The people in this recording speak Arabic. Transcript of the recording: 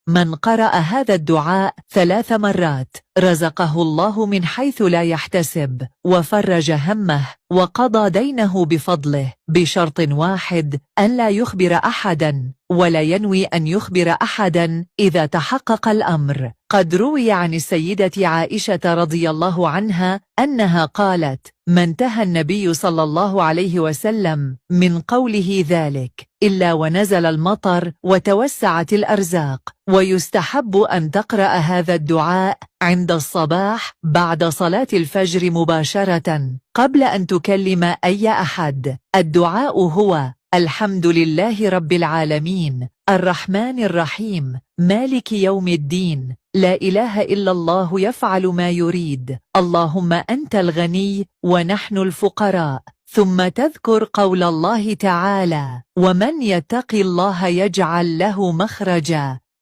من قرأ هذا الدعاء 3 مرات رزقه الله من حيث لا يحتسب، وفرج همه، وقضى دينه بفضله، بشرط واحد: أن لا يخبر أحدا، ولا ينوي أن يخبر أحدا إذا تحقق الأمر. قد روي عن السيدة عائشة رضي الله عنها أنها قالت: ما انتهى النبي صلى الله عليه وسلم من قوله ذلك إلا ونزل المطر وتوسعت الأرزاق. ويستحب أن تقرأ هذا الدعاء عند الصباح بعد صلاة الفجر مباشرة قبل أن تكلم أي أحد. الدعاء هو: الحمد لله رب العالمين، الرحمن الرحيم، مالك يوم الدين، لا إله إلا الله يفعل ما يريد، اللهم أنت الغني ونحن الفقراء. ثم تذكر قول الله تعالى: ومن يتق الله يجعل له مخرجا